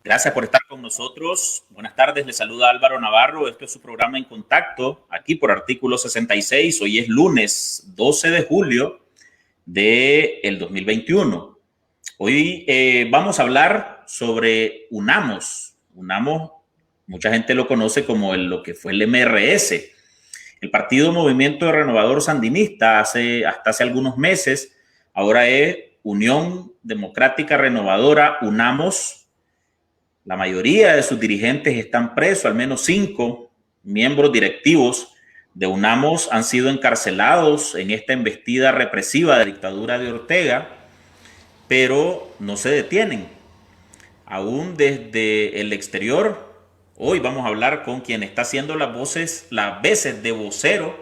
Gracias por estar con nosotros. Buenas tardes, le saluda Álvaro Navarro. Esto es su programa En Contacto, aquí por Artículo 66. Hoy es lunes 12 de julio del 2021. Hoy vamos a hablar sobre UNAMOS. UNAMOS, mucha gente lo conoce como lo que fue el MRS, el Partido Movimiento Renovador Sandinista, hasta hace algunos meses. Ahora es Unión Democrática Renovadora, UNAMOS. La mayoría de sus dirigentes están presos, al menos 5 miembros directivos de UNAMOS han sido encarcelados en esta embestida represiva de la dictadura de Ortega, pero no se detienen. Aún desde el exterior, hoy vamos a hablar con quien está haciendo las veces de vocero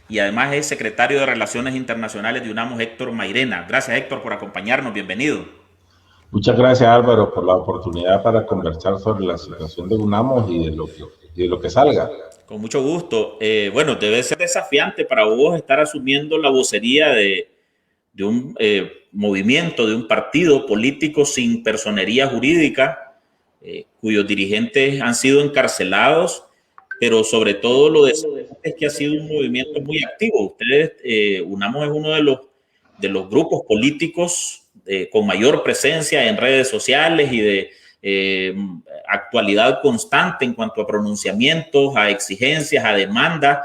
y además es secretario de Relaciones Internacionales de UNAMOS, Héctor Mairena. Gracias, Héctor, por acompañarnos. Bienvenido. Muchas gracias, Álvaro, por la oportunidad para conversar sobre la situación de UNAMOS y de lo que salga. Con mucho gusto. Bueno, debe ser desafiante para vos estar asumiendo la vocería de un movimiento, de un partido político sin personería jurídica, cuyos dirigentes han sido encarcelados, pero sobre todo lo de es que ha sido un movimiento muy activo. Ustedes, UNAMOS es uno de los grupos políticos con mayor presencia en redes sociales y de actualidad constante en cuanto a pronunciamientos, a exigencias, a demandas,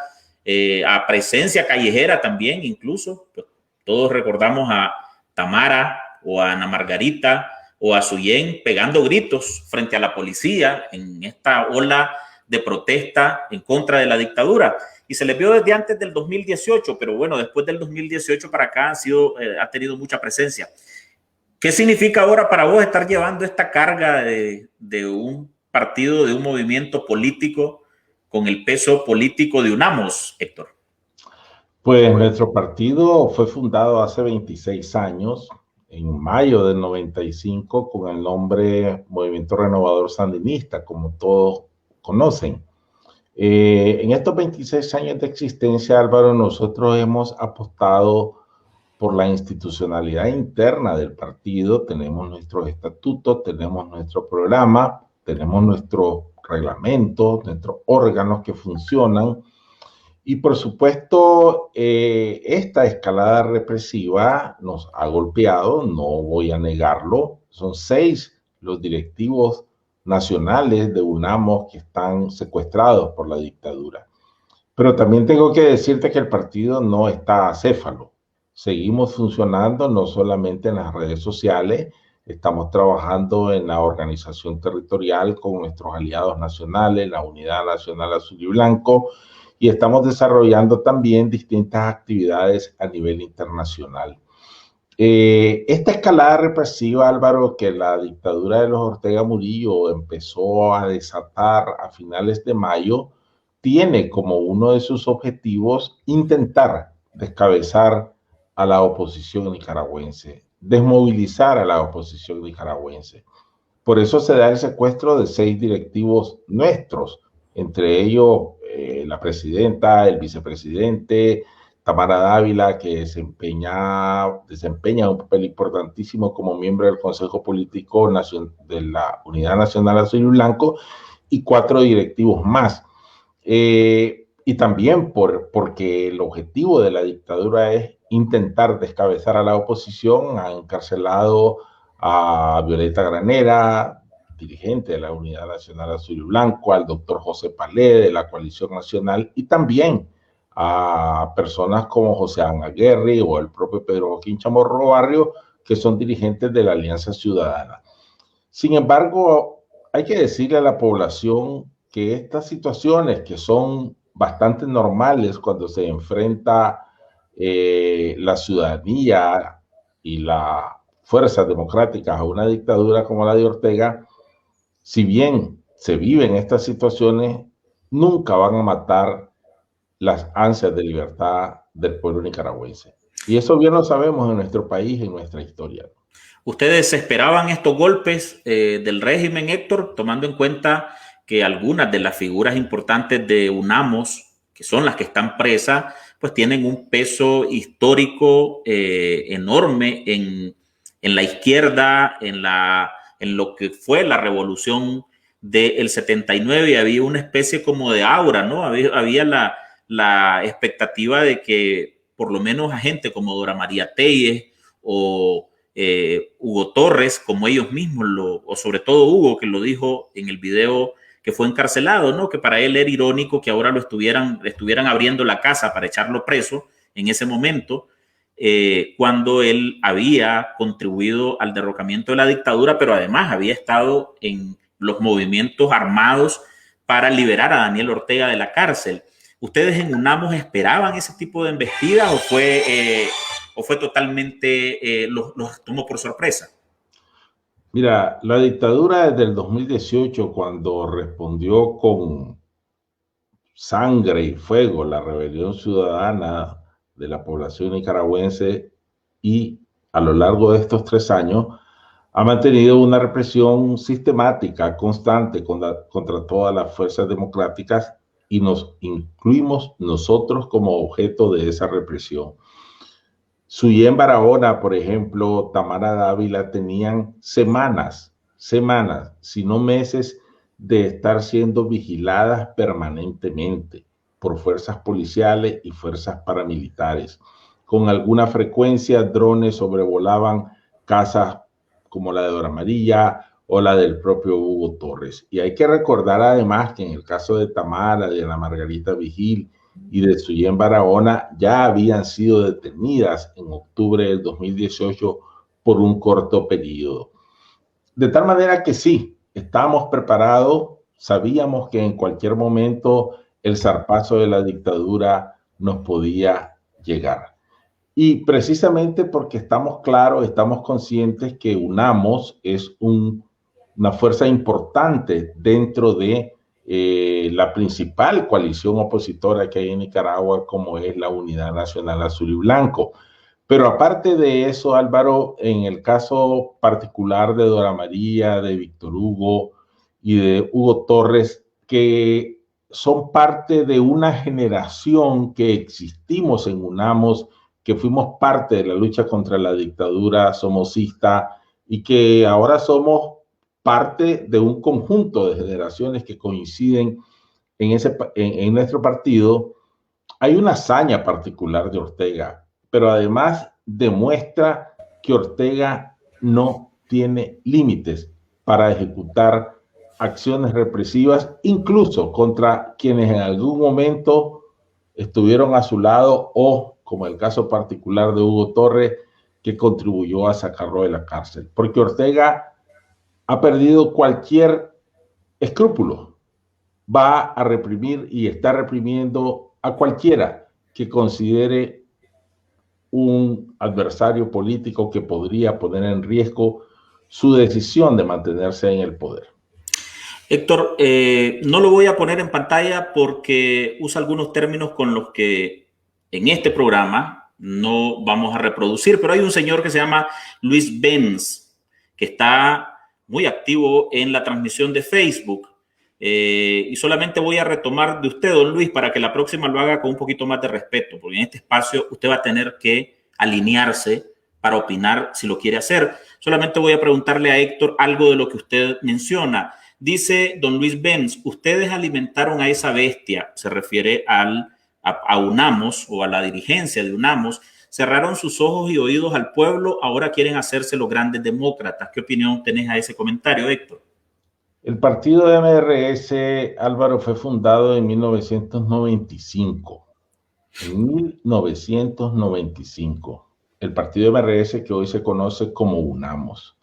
a presencia callejera también, incluso. Pues, todos recordamos a Tamara o a Ana Margarita o a Suyén pegando gritos frente a la policía en esta ola de protesta en contra de la dictadura. Y se les vio desde antes del 2018, pero bueno, después del 2018 para acá ha tenido mucha presencia. ¿Qué significa ahora para vos estar llevando esta carga de un partido, de un movimiento político con el peso político de UNAMOS, Héctor? Pues nuestro partido fue fundado hace 26 años, en mayo del 95, con el nombre Movimiento Renovador Sandinista, como todos conocen. En estos 26 años de existencia, Álvaro, nosotros hemos apostado por la institucionalidad interna del partido. Tenemos nuestros estatutos, tenemos nuestro programa, tenemos nuestro reglamento, nuestros órganos que funcionan. Y por supuesto, esta escalada represiva nos ha golpeado, no voy a negarlo. Son 6 los directivos nacionales de UNAMOS que están secuestrados por la dictadura. Pero también tengo que decirte que el partido no está acéfalo. Seguimos funcionando no solamente en las redes sociales, estamos trabajando en la organización territorial con nuestros aliados nacionales, la Unidad Nacional Azul y Blanco, y estamos desarrollando también distintas actividades a nivel internacional. Esta escalada represiva, Álvaro, que la dictadura de los Ortega Murillo empezó a desatar a finales de mayo, tiene como uno de sus objetivos intentar descabezar a la oposición nicaragüense, desmovilizar a la oposición nicaragüense. Por eso se da el secuestro de 6 directivos nuestros, entre ellos la presidenta, el vicepresidente, Tamara Dávila, que desempeña un papel importantísimo como miembro del Consejo Político de la Unidad Nacional Azul y Blanco, y 4 directivos más. Y también porque el objetivo de la dictadura es intentar descabezar a la oposición. Han encarcelado a Violeta Granera, dirigente de la Unidad Nacional Azul y Blanco, al doctor José Palé de la Coalición Nacional, y también a personas como José Ángel Aguirre o el propio Pedro Joaquín Chamorro Barrio, que son dirigentes de la Alianza Ciudadana. Sin embargo, hay que decirle a la población que estas situaciones, que son bastante normales cuando se enfrenta la ciudadanía y las fuerzas democráticas a una dictadura como la de Ortega, si bien se viven estas situaciones, nunca van a matar las ansias de libertad del pueblo nicaragüense. Y eso bien lo sabemos en nuestro país, en nuestra historia. ¿Ustedes esperaban estos golpes del régimen, Héctor, tomando en cuenta que algunas de las figuras importantes de UNAMOS, que son las que están presas, pues tienen un peso histórico enorme en la izquierda, en la en lo que fue la revolución del 79 y había una especie como de aura, ¿no? Había la expectativa de que por lo menos a gente como Dora María Telles o Hugo Torres, como ellos mismos, o sobre todo Hugo, que lo dijo en el video que fue encarcelado, ¿no? Que para él era irónico que ahora le estuvieran abriendo la casa para echarlo preso en ese momento, cuando él había contribuido al derrocamiento de la dictadura, pero además había estado en los movimientos armados para liberar a Daniel Ortega de la cárcel. ¿Ustedes en UNAMOS esperaban ese tipo de embestidas o fue totalmente, los tomó por sorpresa? Mira, la dictadura desde el 2018, cuando respondió con sangre y fuego la rebelión ciudadana de la población nicaragüense, y a lo largo de estos 3 años ha mantenido una represión sistemática, constante contra todas las fuerzas democráticas, y nos incluimos nosotros como objeto de esa represión. Suyén Barahona, por ejemplo, Tamara Dávila, tenían semanas, si no meses, de estar siendo vigiladas permanentemente por fuerzas policiales y fuerzas paramilitares. Con alguna frecuencia, drones sobrevolaban casas como la de Dora María o la del propio Hugo Torres. Y hay que recordar además que en el caso de Tamara, de Ana Margarita Vigil y de Suyén Barahona, ya habían sido detenidas en octubre del 2018 por un corto periodo. De tal manera que sí, estábamos preparados, sabíamos que en cualquier momento el zarpazo de la dictadura nos podía llegar. Y precisamente porque estamos claros, estamos conscientes que UNAMOS es una fuerza importante dentro de la principal coalición opositora que hay en Nicaragua, como es la Unidad Nacional Azul y Blanco. Pero aparte de eso, Álvaro, en el caso particular de Dora María, de Víctor Hugo y de Hugo Torres, que son parte de una generación que existimos en UNAMOS, que fuimos parte de la lucha contra la dictadura somocista y que ahora somos parte de un conjunto de generaciones que coinciden en nuestro partido. Hay una hazaña particular de Ortega, pero además demuestra que Ortega no tiene límites para ejecutar acciones represivas, incluso contra quienes en algún momento estuvieron a su lado, o como el caso particular de Hugo Torres, que contribuyó a sacarlo de la cárcel. Porque Ortega ha perdido cualquier escrúpulo. Va a reprimir y está reprimiendo a cualquiera que considere un adversario político que podría poner en riesgo su decisión de mantenerse en el poder. Héctor, no lo voy a poner en pantalla porque usa algunos términos con los que en este programa no vamos a reproducir, pero hay un señor que se llama Luis Benz, que está muy activo en la transmisión de Facebook. Y solamente voy a retomar de usted, don Luis, para que la próxima lo haga con un poquito más de respeto, porque en este espacio usted va a tener que alinearse para opinar si lo quiere hacer. Solamente voy a preguntarle a Héctor algo de lo que usted menciona. Dice don Luis Benz, ustedes alimentaron a esa bestia, se refiere a UNAMOS o a la dirigencia de UNAMOS, cerraron sus ojos y oídos al pueblo, ahora quieren hacerse los grandes demócratas. ¿Qué opinión tenés a ese comentario, Héctor? El partido de MRS, Álvaro, fue fundado en 1995. En 1995. El partido de MRS, que hoy se conoce como UNAMOS.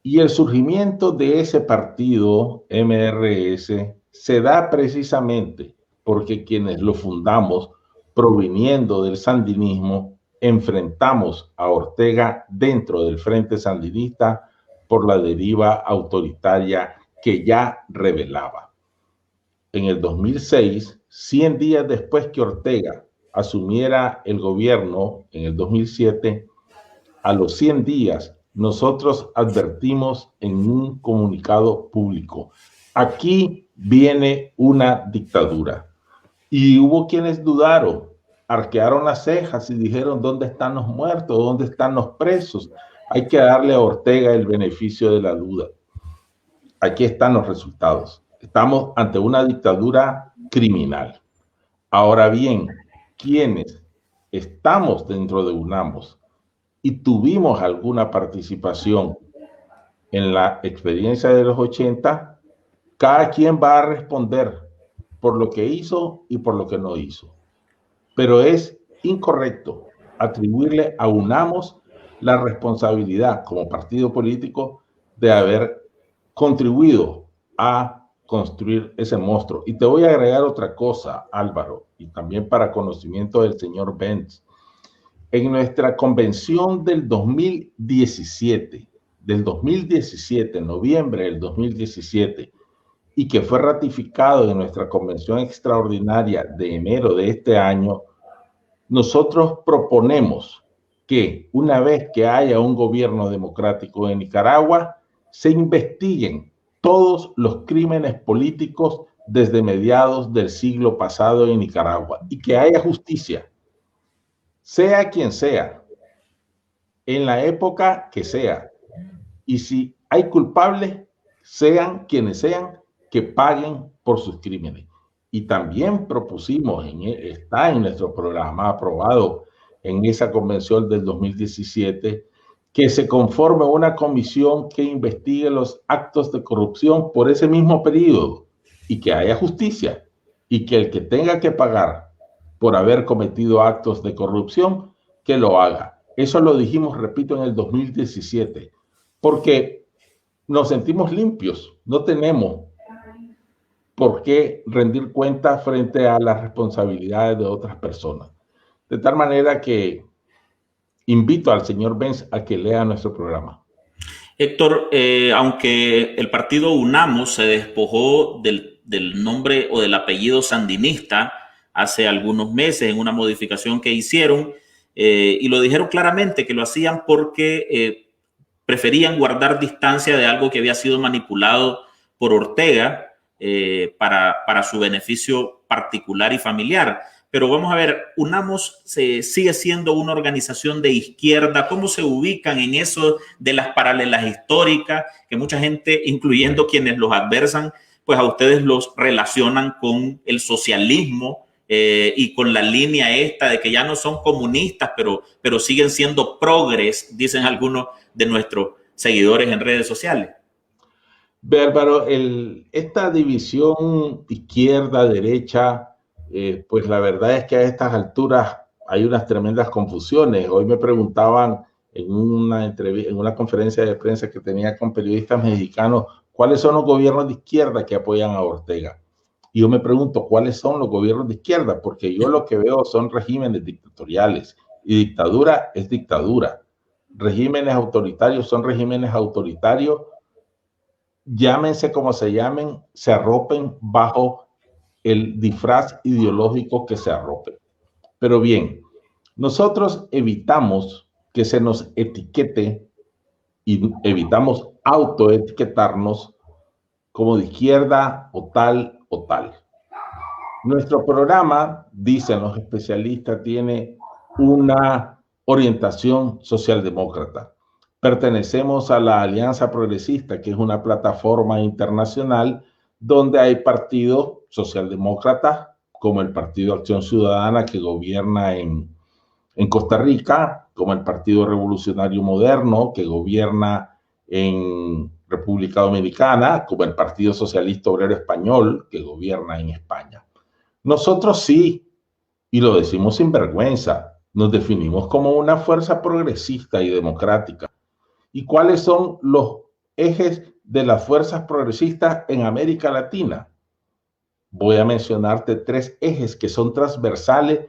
Y el surgimiento de ese partido MRS se da precisamente porque quienes lo fundamos, proviniendo del sandinismo, enfrentamos a Ortega dentro del Frente Sandinista por la deriva autoritaria que ya revelaba. En el 2006, 100 días después que Ortega asumiera el gobierno en el 2007, a los 100 días nosotros advertimos en un comunicado público: aquí viene una dictadura. Y hubo quienes dudaron, arquearon las cejas y dijeron: ¿dónde están los muertos? ¿Dónde están los presos? Hay que darle a Ortega el beneficio de la duda. aquí están los resultados. Estamos ante una dictadura criminal. Ahora bien, quienes estamos dentro de UNAMOS y tuvimos alguna participación en la experiencia de los 80, cada quien va a responder por lo que hizo y por lo que no hizo. Pero es incorrecto atribuirle a UNAMOS la responsabilidad como partido político de haber contribuido a construir ese monstruo. Y te voy a agregar otra cosa, Álvaro, y también para conocimiento del señor Benz. En nuestra convención del 2017, en noviembre del 2017, y que fue ratificado en nuestra convención extraordinaria de enero de este año, nosotros proponemos que una vez que haya un gobierno democrático en Nicaragua, se investiguen todos los crímenes políticos desde mediados del siglo pasado en Nicaragua y que haya justicia, sea quien sea, en la época que sea. Y si hay culpables, sean quienes sean, que paguen por sus crímenes. Y también propusimos, está en nuestro programa aprobado en esa convención del 2017, que se conforme una comisión que investigue los actos de corrupción por ese mismo periodo y que haya justicia y que el que tenga que pagar por haber cometido actos de corrupción, que lo haga. Eso lo dijimos, repito, en el 2017, porque nos sentimos limpios, no tenemos por qué rendir cuenta frente a las responsabilidades de otras personas. De tal manera que invito al señor Benz a que lea nuestro programa. Héctor, aunque el partido UNAMOS se despojó del nombre o del apellido sandinista hace algunos meses en una modificación que hicieron, y lo dijeron claramente que lo hacían porque preferían guardar distancia de algo que había sido manipulado por Ortega para su beneficio particular y familiar. Pero vamos a ver, UNAMOS sigue siendo una organización de izquierda. ¿Cómo se ubican en eso de las paralelas históricas? Que mucha gente, incluyendo quienes los adversan, pues a ustedes los relacionan con el socialismo y con la línea esta de que ya no son comunistas, pero siguen siendo progres, dicen algunos de nuestros seguidores en redes sociales. Álvaro, esta división izquierda-derecha, pues la verdad es que a estas alturas hay unas tremendas confusiones. Hoy me preguntaban en una conferencia de prensa que tenía con periodistas mexicanos, ¿cuáles son los gobiernos de izquierda que apoyan a Ortega? Y yo me pregunto, ¿cuáles son los gobiernos de izquierda? Porque yo lo que veo son regímenes dictatoriales y dictadura es dictadura. Regímenes autoritarios son regímenes autoritarios, llámense como se llamen, se arropen bajo el disfraz ideológico que se arropen. Pero bien, nosotros evitamos que se nos etiquete y evitamos autoetiquetarnos como de izquierda o tal o tal. Nuestro programa, dicen los especialistas, tiene una orientación socialdemócrata. Pertenecemos a la Alianza Progresista, que es una plataforma internacional donde hay partidos socialdemócratas, como el Partido Acción Ciudadana, que gobierna en Costa Rica, como el Partido Revolucionario Moderno, que gobierna en República Dominicana, como el Partido Socialista Obrero Español, que gobierna en España. Nosotros sí, y lo decimos sin vergüenza, nos definimos como una fuerza progresista y democrática. ¿Y cuáles son los ejes de las fuerzas progresistas en América Latina? Voy a mencionarte 3 ejes que son transversales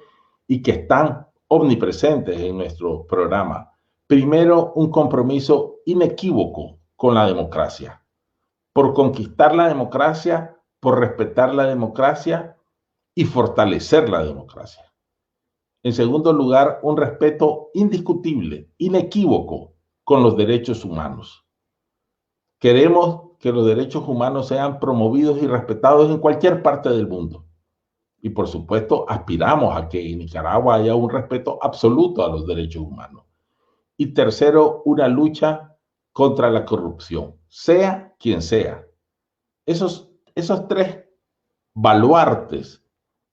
y que están omnipresentes en nuestro programa. Primero, un compromiso inequívoco con la democracia, por conquistar la democracia, por respetar la democracia y fortalecer la democracia. En segundo lugar, un respeto indiscutible, inequívoco con los derechos humanos. Queremos que los derechos humanos sean promovidos y respetados en cualquier parte del mundo. Y por supuesto, aspiramos a que en Nicaragua haya un respeto absoluto a los derechos humanos. Y tercero, una lucha contra la corrupción, sea quien sea, Esos tres baluartes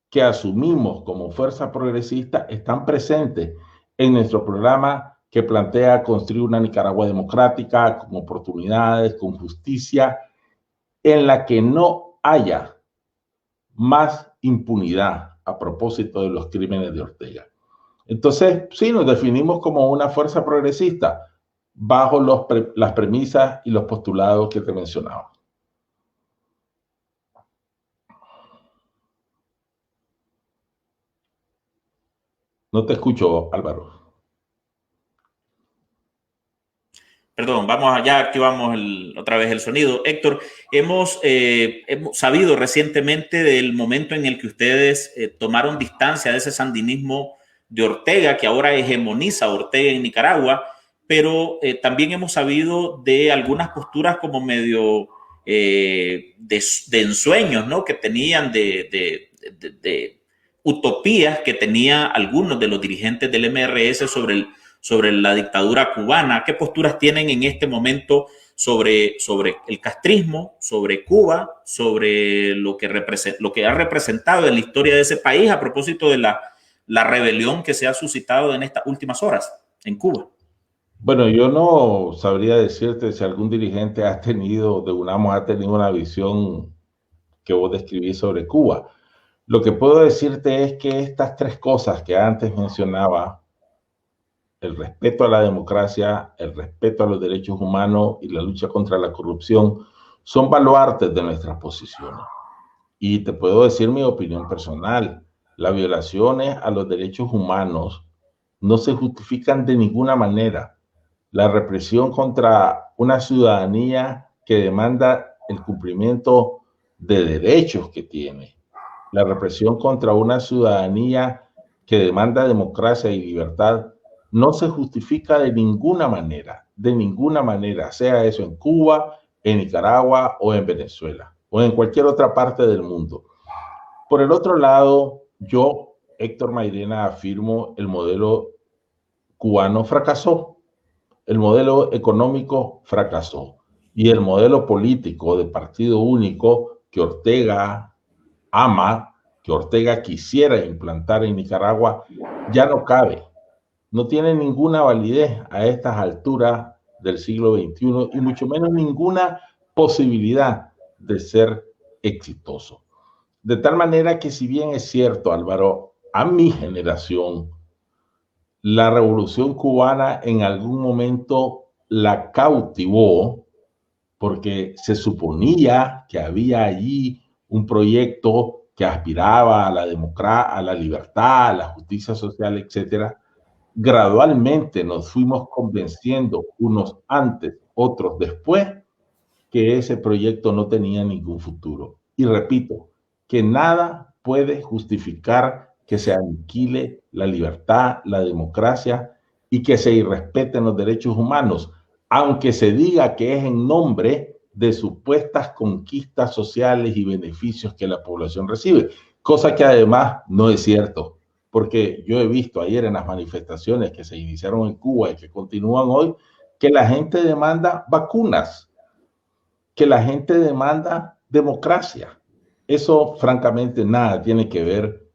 que asumimos como fuerza progresista están presentes en nuestro programa que plantea construir una Nicaragua democrática, con oportunidades, con justicia, en la que no haya más impunidad a propósito de los crímenes de Ortega. Entonces, sí, nos definimos como una fuerza progresista bajo las premisas y los postulados que te mencionaba. No te escucho, Álvaro. Perdón, ya activamos otra vez el sonido. Héctor, hemos sabido recientemente del momento en el que ustedes tomaron distancia de ese sandinismo de Ortega, que ahora hegemoniza a Ortega en Nicaragua, pero también hemos sabido de algunas posturas como medio de ensueños, ¿no? Que tenían de utopías que tenían algunos de los dirigentes del MRS sobre la dictadura cubana. ¿Qué posturas tienen en este momento sobre el castrismo, sobre Cuba, sobre lo que ha representado en la historia de ese país a propósito de la rebelión que se ha suscitado en estas últimas horas en Cuba? Bueno, yo no sabría decirte si algún dirigente de UNAMO ha tenido una visión que vos describís sobre Cuba. Lo que puedo decirte es que estas tres cosas que antes mencionaba, el respeto a la democracia, el respeto a los derechos humanos y la lucha contra la corrupción, son baluartes de nuestras posiciones. Y te puedo decir mi opinión personal. Las violaciones a los derechos humanos no se justifican de ninguna manera. La represión contra una ciudadanía que demanda el cumplimiento de derechos que tiene, la represión contra una ciudadanía que demanda democracia y libertad, no se justifica de ninguna manera, sea eso en Cuba, en Nicaragua o en Venezuela o en cualquier otra parte del mundo. Por el otro lado, yo, Héctor Mairena, afirmo el modelo cubano fracasó, el modelo económico fracasó y el modelo político de partido único que Ortega ama, que Ortega quisiera implantar en Nicaragua, ya no cabe. No tiene ninguna validez a estas alturas del siglo XXI y mucho menos ninguna posibilidad de ser exitoso. De tal manera que, si bien es cierto, Álvaro, a mi generación, la revolución cubana en algún momento la cautivó porque se suponía que había allí un proyecto que aspiraba a la democracia, a la libertad, a la justicia social, etcétera. Gradualmente nos fuimos convenciendo, unos antes, otros después, que ese proyecto no tenía ningún futuro. Y repito, que nada puede justificar que se aniquile la libertad, la democracia y que se irrespeten los derechos humanos, aunque se diga que es en nombre de supuestas conquistas sociales y beneficios que la población recibe, cosa que además no es cierto, porque yo he visto ayer en las manifestaciones que se iniciaron en Cuba y que continúan hoy, que la gente demanda vacunas, que la gente demanda democracia. Eso, francamente, nada tiene que ver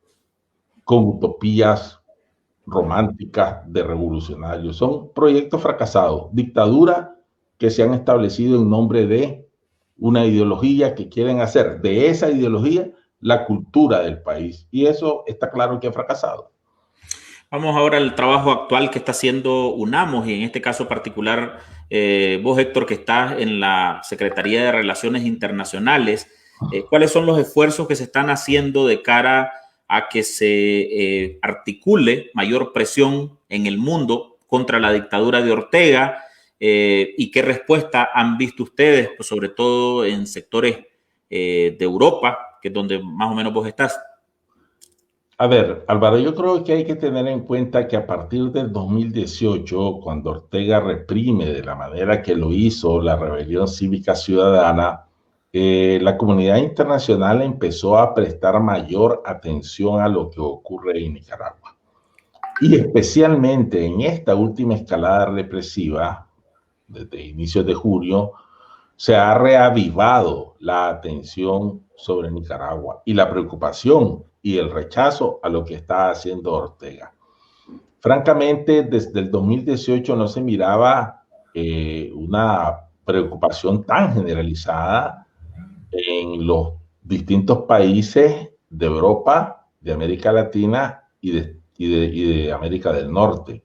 con utopías románticas de revolucionarios. Son proyectos fracasados, dictaduras que se han establecido en nombre de una ideología que quieren hacer de esa ideología la cultura del país. Y eso está claro que ha fracasado. Vamos ahora al trabajo actual que está haciendo UNAMOS y en este caso particular vos, Héctor, que estás en la Secretaría de Relaciones Internacionales. ¿Cuáles son los esfuerzos que se están haciendo de cara a que se articule mayor presión en el mundo contra la dictadura de Ortega? ¿Y qué respuesta han visto ustedes, pues, sobre todo en sectores de Europa, que es donde más o menos vos estás? A ver, Álvaro, yo creo que hay que tener en cuenta que a partir del 2018, cuando Ortega reprime de la manera que lo hizo la rebelión cívica ciudadana, la comunidad internacional empezó a prestar mayor atención a lo que ocurre en Nicaragua. Y especialmente en esta última escalada represiva, desde inicios de julio, se ha reavivado la atención sobre Nicaragua y la preocupación y el rechazo a lo que está haciendo Ortega. Francamente, desde el 2018 no se miraba una preocupación tan generalizada en los distintos países de Europa, de América Latina y de América del Norte.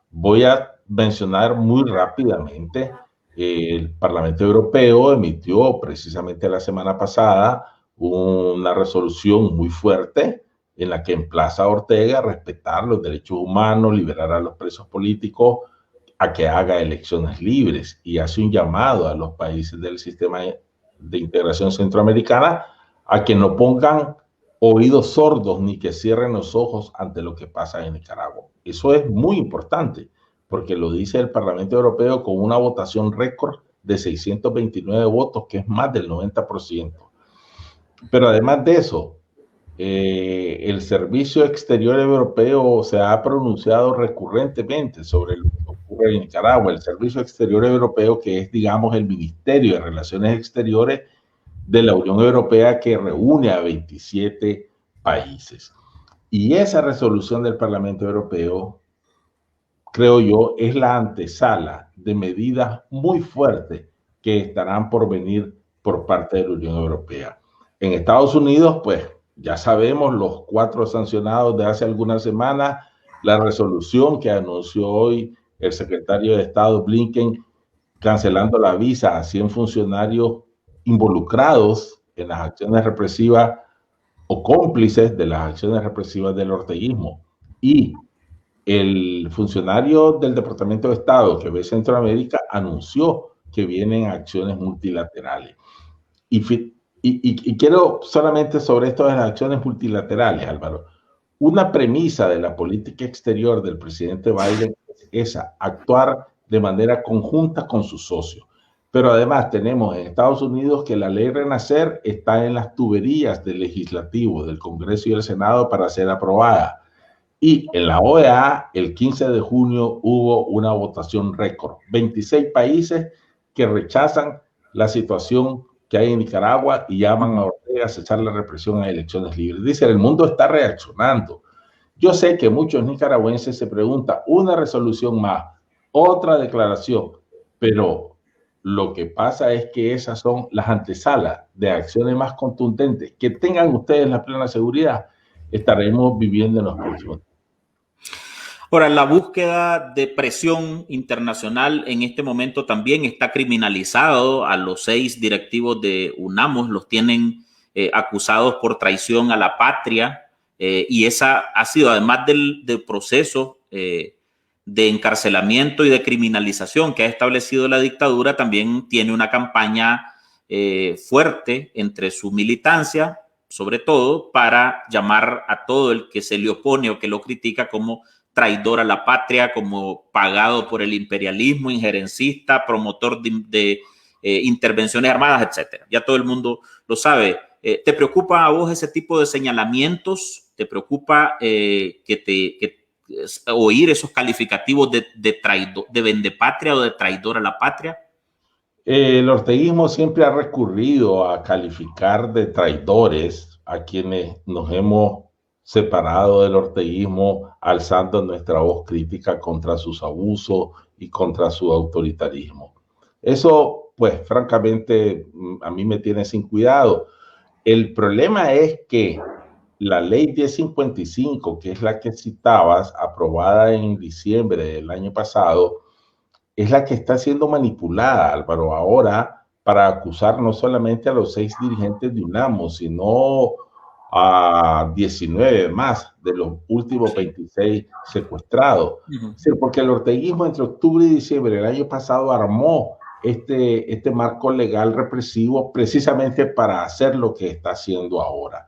Voy a mencionar muy rápidamente, el Parlamento Europeo emitió precisamente la semana pasada una resolución muy fuerte en la que emplaza a Ortega a respetar los derechos humanos, liberar a los presos políticos, a que haga elecciones libres, y hace un llamado a los países del sistema de integración centroamericana a que no pongan oídos sordos ni que cierren los ojos ante lo que pasa en Nicaragua. Eso es muy importante, porque lo dice el Parlamento Europeo con una votación récord de 629 votos, que es más del 90%. Pero además de eso, el Servicio Exterior Europeo se ha pronunciado recurrentemente sobre lo que ocurre en Nicaragua. El Servicio Exterior Europeo, que es, digamos, el Ministerio de Relaciones Exteriores de la Unión Europea, que reúne a 27 países. Y esa resolución del Parlamento Europeo, creo yo, es la antesala de medidas muy fuertes que estarán por venir por parte de la Unión Europea. En Estados Unidos, pues, ya sabemos los 4 sancionados de hace algunas semanas, la resolución que anunció hoy el secretario de Estado Blinken cancelando la visa a 100 funcionarios involucrados en las acciones represivas o cómplices de las acciones represivas del orteguismo. Y el funcionario del Departamento de Estado que ve Centroamérica anunció que vienen acciones multilaterales. Y quiero solamente sobre esto de las acciones multilaterales, Álvaro. Una premisa de la política exterior del presidente Biden es esa, actuar de manera conjunta con sus socios. Pero además tenemos en Estados Unidos que la ley Renacer está en las tuberías del legislativo, del Congreso y del Senado para ser aprobada. Y en la OEA, el 15 de junio hubo una votación récord. 26 países que rechazan la situación que hay en Nicaragua y llaman a Ortega a cesar la represión a elecciones libres. Dicen, el mundo está reaccionando. Yo sé que muchos nicaragüenses se preguntan, una resolución más, otra declaración, pero lo que pasa es que esas son las antesalas de acciones más contundentes. Que tengan ustedes la plena seguridad, estaremos viviendo en los próximos días. Ahora, la búsqueda de presión internacional en este momento también está criminalizado. A los 6 directivos de UNAMOS los tienen acusados por traición a la patria, y esa ha sido, además del proceso de encarcelamiento y de criminalización que ha establecido la dictadura, también tiene una campaña fuerte entre su militancia, sobre todo para llamar a todo el que se le opone o que lo critica como traidor a la patria, como pagado por el imperialismo, injerencista, promotor de intervenciones armadas, etcétera. Ya todo el mundo lo sabe. ¿Te preocupa a vos ese tipo de señalamientos? ¿Te preocupa oír esos calificativos de traidor, de vendepatria o de traidor a la patria? El orteguismo siempre ha recurrido a calificar de traidores a quienes nos hemos separado del orteguismo, alzando nuestra voz crítica contra sus abusos y contra su autoritarismo. Eso, pues, francamente, a mí me tiene sin cuidado. El problema es que la ley 1055, que es la que citabas, aprobada en diciembre del año pasado, es la que está siendo manipulada, Álvaro, ahora para acusar no solamente a los 6 dirigentes de UNAMOS, sino a 19 más de los últimos 26 secuestrados. Sí, porque el orteguismo entre octubre y diciembre del año pasado armó este marco legal represivo precisamente para hacer lo que está haciendo ahora.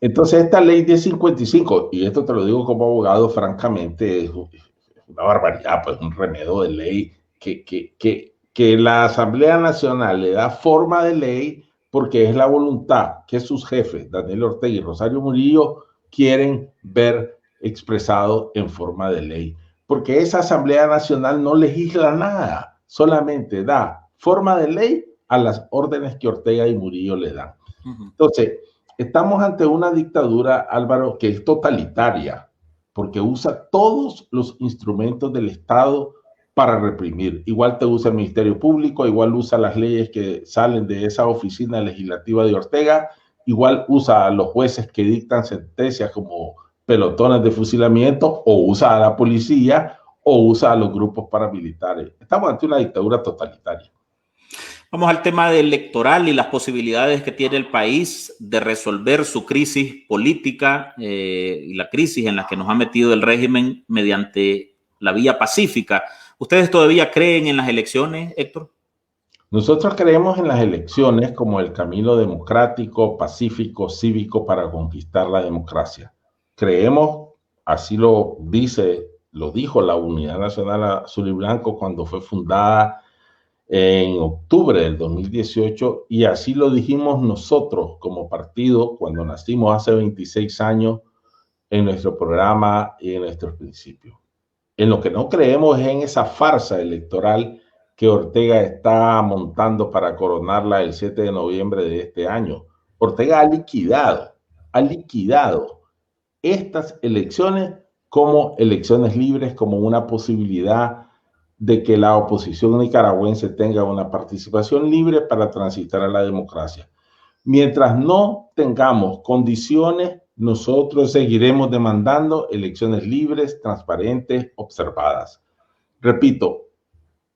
Entonces esta ley 1055, y esto te lo digo como abogado, francamente es una barbaridad, pues un remedio de ley que la Asamblea Nacional le da forma de ley porque es la voluntad que sus jefes, Daniel Ortega y Rosario Murillo, quieren ver expresado en forma de ley. Porque esa Asamblea Nacional no legisla nada, solamente da forma de ley a las órdenes que Ortega y Murillo le dan. Entonces, estamos ante una dictadura, Álvaro, que es totalitaria, porque usa todos los instrumentos del Estado para reprimir. Igual te usa el Ministerio Público, igual usa las leyes que salen de esa oficina legislativa de Ortega, igual usa a los jueces que dictan sentencias como pelotones de fusilamiento, o usa a la policía, o usa a los grupos paramilitares. Estamos ante una dictadura totalitaria. Vamos al tema electoral y las posibilidades que tiene el país de resolver su crisis política y la crisis en la que nos ha metido el régimen mediante la vía pacífica. ¿Ustedes todavía creen en las elecciones, Héctor? Nosotros creemos en las elecciones como el camino democrático, pacífico, cívico para conquistar la democracia. Creemos, así lo dijo la Unidad Nacional Azul y Blanco cuando fue fundada en octubre del 2018, y así lo dijimos nosotros como partido cuando nacimos hace 26 años en nuestro programa y en nuestros principios. En lo que no creemos es en esa farsa electoral que Ortega está montando para coronarla el 7 de noviembre de este año. Ortega ha liquidado estas elecciones como elecciones libres, como una posibilidad de que la oposición nicaragüense tenga una participación libre para transitar a la democracia. Mientras no tengamos condiciones, nosotros seguiremos demandando elecciones libres, transparentes, observadas. Repito,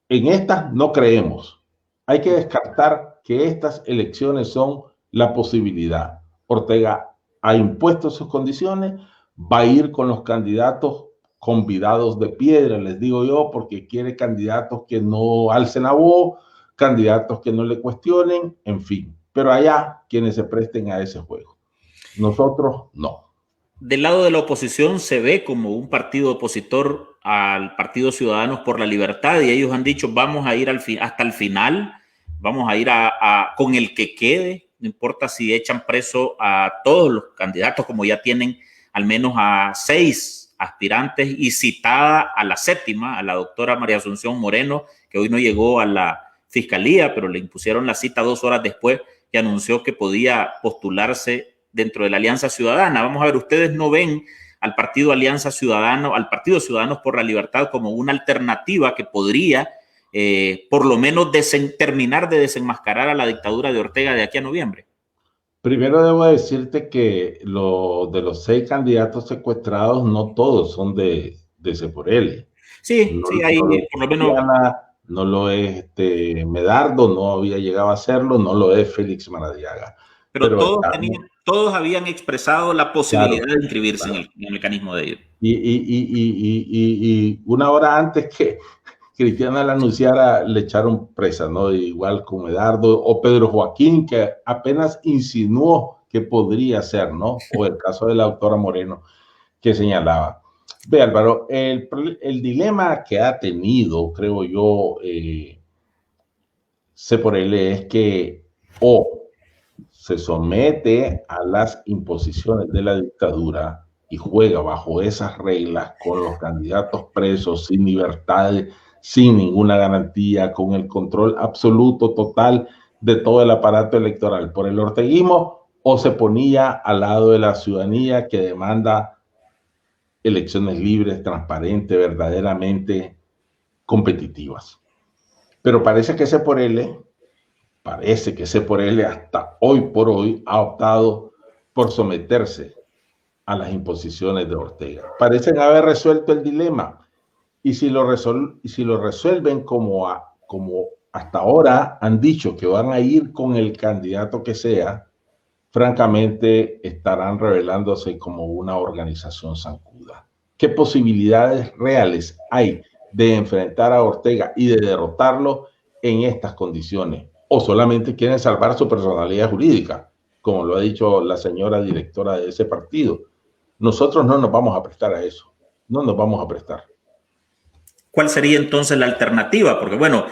en estas no creemos. Hay que descartar que estas elecciones son la posibilidad. Ortega ha impuesto sus condiciones, va a ir con los candidatos convidados de piedra, les digo yo, porque quiere candidatos que no alcen la voz, candidatos que no le cuestionen, en fin. Pero allá quienes se presten a ese juego. Nosotros no. Del lado de la oposición se ve como un partido opositor al Partido Ciudadanos por la Libertad, y ellos han dicho vamos a ir hasta el final, vamos a ir con el que quede, no importa si echan preso a todos los candidatos, como ya tienen al menos a 6 aspirantes, y citada a la 7ª, a la doctora María Asunción Moreno, que hoy no llegó a la fiscalía, pero le impusieron la cita 2 horas después y anunció que podía postularse dentro de la Alianza Ciudadana. Vamos a ver, ¿ustedes no ven al partido Alianza Ciudadana, al Partido Ciudadanos por la Libertad como una alternativa que podría por lo menos terminar de desenmascarar a la dictadura de Ortega de aquí a noviembre? Primero debo decirte que de los 6 candidatos secuestrados, no todos son de C4L. Sí, sí, ahí por lo menos. No lo es Medardo, no había llegado a hacerlo, no lo es Félix Maradiaga. Pero todos habían expresado la posibilidad de inscribirse en el mecanismo de ir. Y una hora antes que Cristiana la anunciara, le echaron presa, ¿no? Igual con Medardo o Pedro Joaquín, que apenas insinuó que podría ser, ¿no? O el caso de la doctora Moreno, que señalaba. Ve, Álvaro, el dilema que ha tenido, creo yo, C4L es que o se somete a las imposiciones de la dictadura y juega bajo esas reglas con los candidatos presos, sin libertades, sin ninguna garantía, con el control absoluto, total de todo el aparato electoral por el orteguismo, o se ponía al lado de la ciudadanía que demanda elecciones libres, transparentes, verdaderamente competitivas. Pero parece que C4L hasta hoy por hoy ha optado por someterse a las imposiciones de Ortega. Parecen haber resuelto el dilema, y si lo resuelven como hasta ahora han dicho que van a ir con el candidato que sea, francamente estarán revelándose como una organización zancuda. ¿Qué posibilidades reales hay de enfrentar a Ortega y de derrotarlo en estas condiciones? ¿O solamente quieren salvar su personalidad jurídica, como lo ha dicho la señora directora de ese partido? Nosotros no nos vamos a prestar a eso, no nos vamos a prestar. ¿Cuál sería entonces la alternativa? Porque bueno,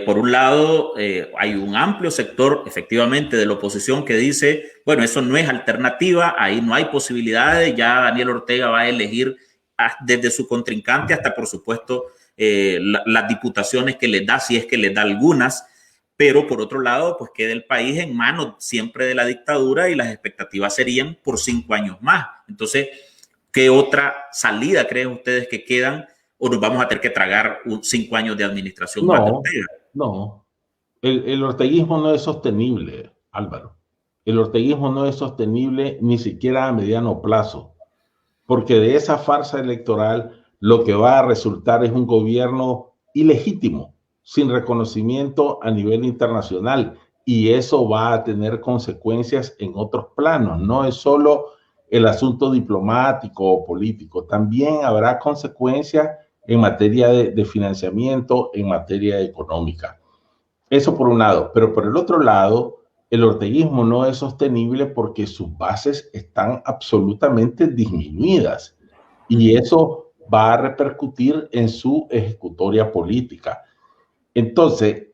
por un lado hay un amplio sector efectivamente de la oposición que dice, bueno, eso no es alternativa, ahí no hay posibilidades, ya Daniel Ortega va a elegir desde su contrincante hasta por supuesto las diputaciones que les da, si es que les da algunas. pero por otro lado, pues queda el país en manos siempre de la dictadura y las expectativas serían por 5 años más. Entonces, ¿qué otra salida creen ustedes que quedan o nos vamos a tener que tragar 5 años de administración más de Ortega? No. El orteguismo no es sostenible, Álvaro. El orteguismo no es sostenible ni siquiera a mediano plazo, porque de esa farsa electoral lo que va a resultar es un gobierno ilegítimo, sin reconocimiento a nivel internacional, y eso va a tener consecuencias en otros planos. No es solo el asunto diplomático o político, también habrá consecuencias en materia de financiamiento, en materia económica. Eso por un lado, pero por el otro lado, el orteguismo no es sostenible porque sus bases están absolutamente disminuidas y eso va a repercutir en su ejecutoria política. Entonces,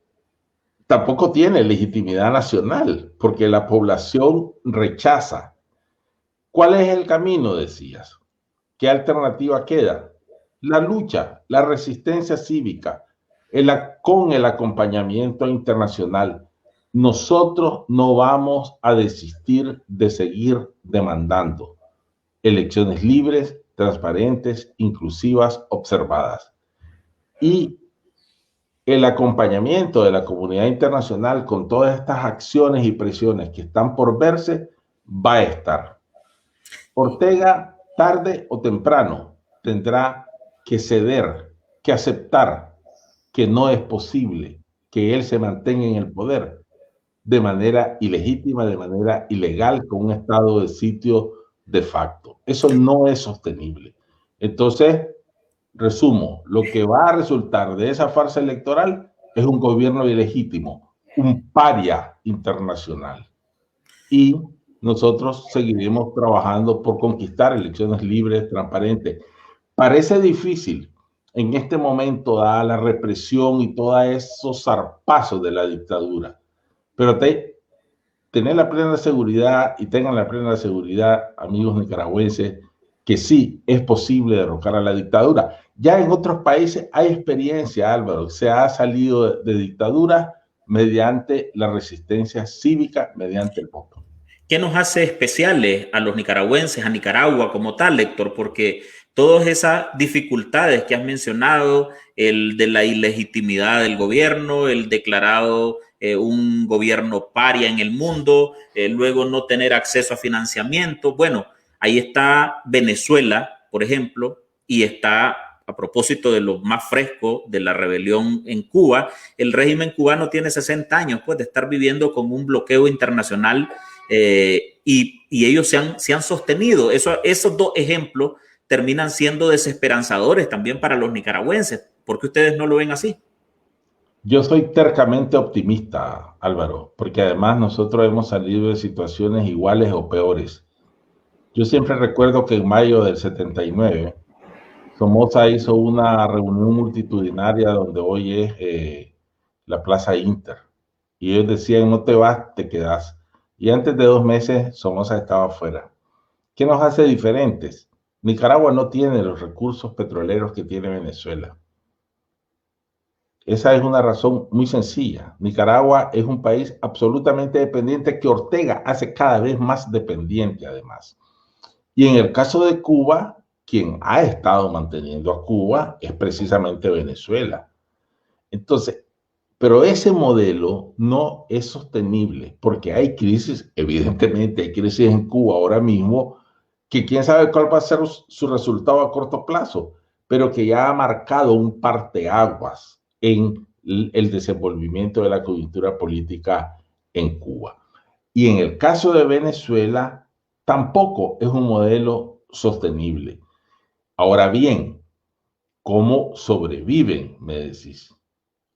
tampoco tiene legitimidad nacional porque la población rechaza. ¿Cuál es el camino, decías? ¿Qué alternativa queda? La lucha, la resistencia cívica, con el acompañamiento internacional. Nosotros no vamos a desistir de seguir demandando elecciones libres, transparentes, inclusivas, observadas. Y el acompañamiento de la comunidad internacional con todas estas acciones y presiones que están por verse va a estar. Ortega, tarde o temprano, tendrá que ceder, que aceptar que no es posible que él se mantenga en el poder de manera ilegítima, de manera ilegal, con un estado de sitio de facto. Eso no es sostenible. Entonces, resumo, lo que va a resultar de esa farsa electoral es un gobierno ilegítimo, un paria internacional. Y nosotros seguiremos trabajando por conquistar elecciones libres, transparentes. Parece difícil en este momento, dada la represión y todos esos zarpazos de la dictadura, pero tener la plena seguridad y tengan la plena seguridad, amigos nicaragüenses, que sí es posible derrocar a la dictadura. Ya en otros países hay experiencia, Álvaro, se ha salido de dictadura mediante la resistencia cívica, mediante el voto. ¿Qué nos hace especiales a los nicaragüenses, a Nicaragua como tal, Héctor? Porque todas esas dificultades que has mencionado, el de la ilegitimidad del gobierno, el declarado un gobierno paria en el mundo, luego no tener acceso a financiamiento. Bueno, ahí está Venezuela, por ejemplo, y está, a propósito de lo más fresco de la rebelión en Cuba, el régimen cubano tiene 60 años pues, de estar viviendo con un bloqueo internacional y ellos se han sostenido. Esos dos ejemplos terminan siendo desesperanzadores también para los nicaragüenses. ¿Por qué ustedes no lo ven así? Yo soy tercamente optimista, Álvaro, porque además nosotros hemos salido de situaciones iguales o peores. Yo siempre recuerdo que en mayo del 79, Somoza hizo una reunión multitudinaria donde hoy es la Plaza Inter. Y ellos decían, no te vas, te quedas. Y antes de 2 meses, Somoza estaba fuera. ¿Qué nos hace diferentes? Nicaragua no tiene los recursos petroleros que tiene Venezuela. Esa es una razón muy sencilla. Nicaragua es un país absolutamente dependiente que Ortega hace cada vez más dependiente además. Y en el caso de Cuba, quien ha estado manteniendo a Cuba es precisamente Venezuela. Entonces, pero ese modelo no es sostenible porque hay crisis, evidentemente hay crisis en Cuba ahora mismo, que quién sabe cuál va a ser su resultado a corto plazo, pero que ya ha marcado un parteaguas en el desenvolvimiento de la coyuntura política en Cuba. Y en el caso de Venezuela, tampoco es un modelo sostenible. Ahora bien, ¿cómo sobreviven? Me decís.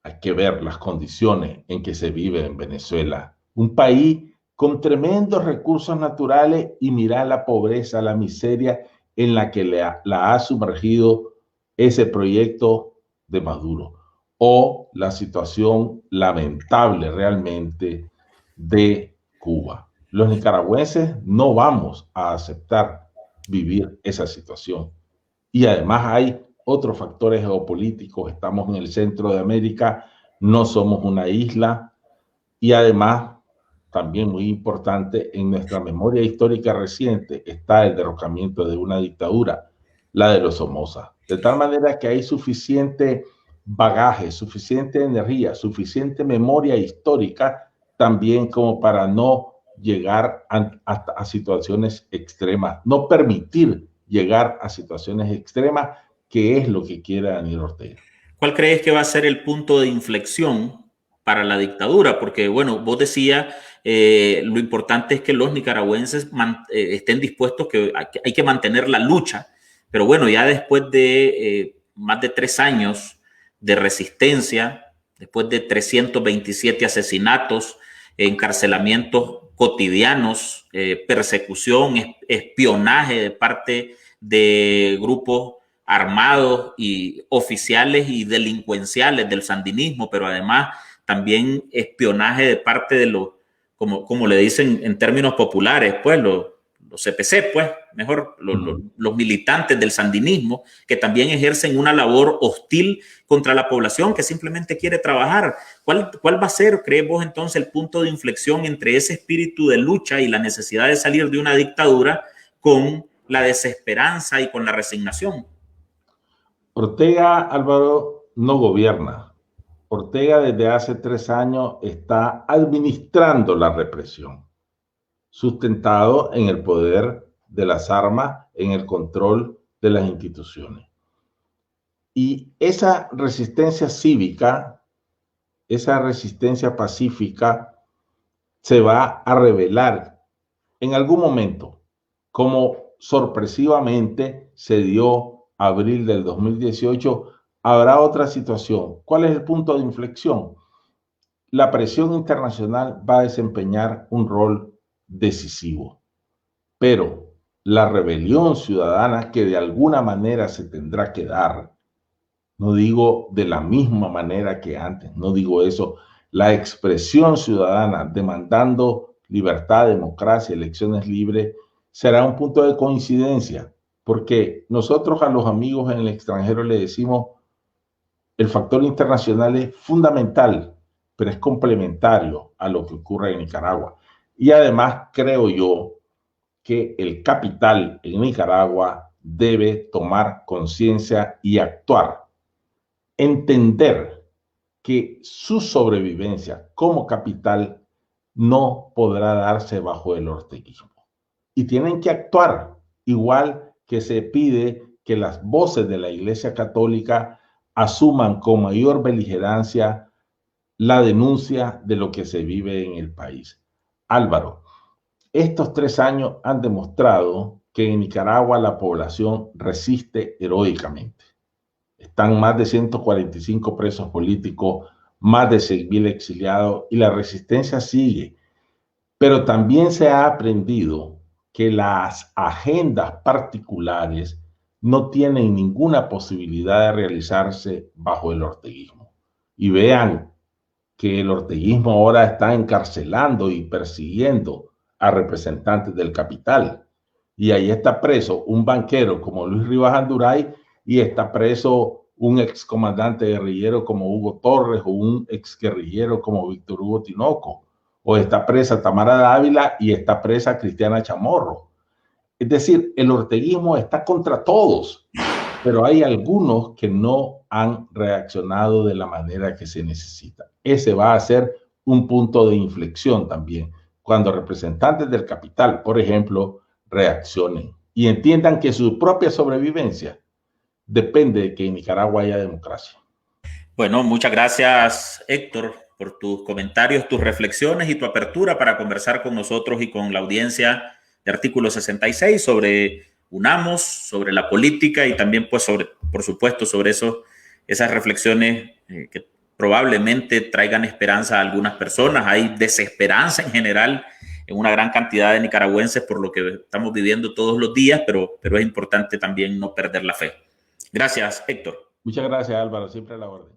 Hay que ver las condiciones en que se vive en Venezuela. Un país con tremendos recursos naturales y mirar la pobreza, la miseria en la que la ha sumergido ese proyecto de Maduro. O la situación lamentable realmente de Cuba. Los nicaragüenses no vamos a aceptar vivir esa situación. Y además hay otros factores geopolíticos. Estamos en el centro de América, no somos una isla, Y además, también muy importante, en nuestra memoria histórica reciente está el derrocamiento de una dictadura, la de los Somoza. De tal manera que hay suficiente bagaje, suficiente energía, suficiente memoria histórica también como para no llegar a situaciones extremas, no permitir llegar a situaciones extremas, que es lo que quiere Daniel Ortega. ¿Cuál crees que va a ser el punto de inflexión para la dictadura? Porque, bueno, vos decías, lo importante es que los nicaragüenses estén dispuestos, que hay que mantener la lucha, pero bueno, ya después de más de 3 años de resistencia, después de 327 asesinatos, encarcelamientos cotidianos, persecución, espionaje de parte de grupos armados y oficiales y delincuenciales del sandinismo, pero además también espionaje de parte de los, como le dicen en términos populares, pues los CPC, pues mejor, los militantes del sandinismo, que también ejercen una labor hostil contra la población que simplemente quiere trabajar. ¿Cuál va a ser, crees vos, entonces, el punto de inflexión entre ese espíritu de lucha y la necesidad de salir de una dictadura con la desesperanza y con la resignación? Ortega, Álvaro, no gobierna. Ortega desde hace 3 años está administrando la represión, sustentado en el poder de las armas, en el control de las instituciones. Y esa resistencia cívica, esa resistencia pacífica, se va a revelar en algún momento, como sorpresivamente se dio abril del 2018, habrá otra situación. ¿Cuál es el punto de inflexión? La presión internacional va a desempeñar un rol decisivo, pero la rebelión ciudadana que de alguna manera se tendrá que dar, no digo de la misma manera que antes, no digo eso, la expresión ciudadana demandando libertad, democracia, elecciones libres, será un punto de coincidencia, porque nosotros a los amigos en el extranjero le decimos, el factor internacional es fundamental, pero es complementario a lo que ocurre en Nicaragua. Y además creo yo que el capital en Nicaragua debe tomar conciencia y actuar, entender que su sobrevivencia como capital no podrá darse bajo el orteguismo. Y tienen que actuar, igual que se pide que las voces de la Iglesia Católica asuman con mayor beligerancia la denuncia de lo que se vive en el país. Álvaro, estos 3 años han demostrado que en Nicaragua la población resiste heroicamente. Están más de 145 presos políticos, más de 6,000 exiliados y la resistencia sigue. Pero también se ha aprendido que las agendas particulares no tienen ninguna posibilidad de realizarse bajo el orteguismo. Y vean que el orteguismo ahora está encarcelando y persiguiendo a representantes del capital. Y ahí está preso un banquero como Luis Rivas Anduray y está preso un excomandante guerrillero como Hugo Torres o un exguerrillero como Víctor Hugo Tinoco. O está presa Tamara Dávila y está presa Cristiana Chamorro. Es decir, el orteguismo está contra todos, pero hay algunos que no han reaccionado de la manera que se necesita. Ese va a ser un punto de inflexión también, cuando representantes del capital, por ejemplo, reaccionen y entiendan que su propia sobrevivencia depende de que en Nicaragua haya democracia. Bueno, muchas gracias, Héctor, por tus comentarios, tus reflexiones y tu apertura para conversar con nosotros y con la audiencia de Artículo 66 sobre UNAMOS, sobre la política y también, pues, sobre, por supuesto, sobre esas reflexiones que probablemente traigan esperanza a algunas personas. Hay desesperanza en general en una gran cantidad de nicaragüenses por lo que estamos viviendo todos los días, pero es importante también no perder la fe. Gracias, Héctor. Muchas gracias, Álvaro. Siempre a la orden.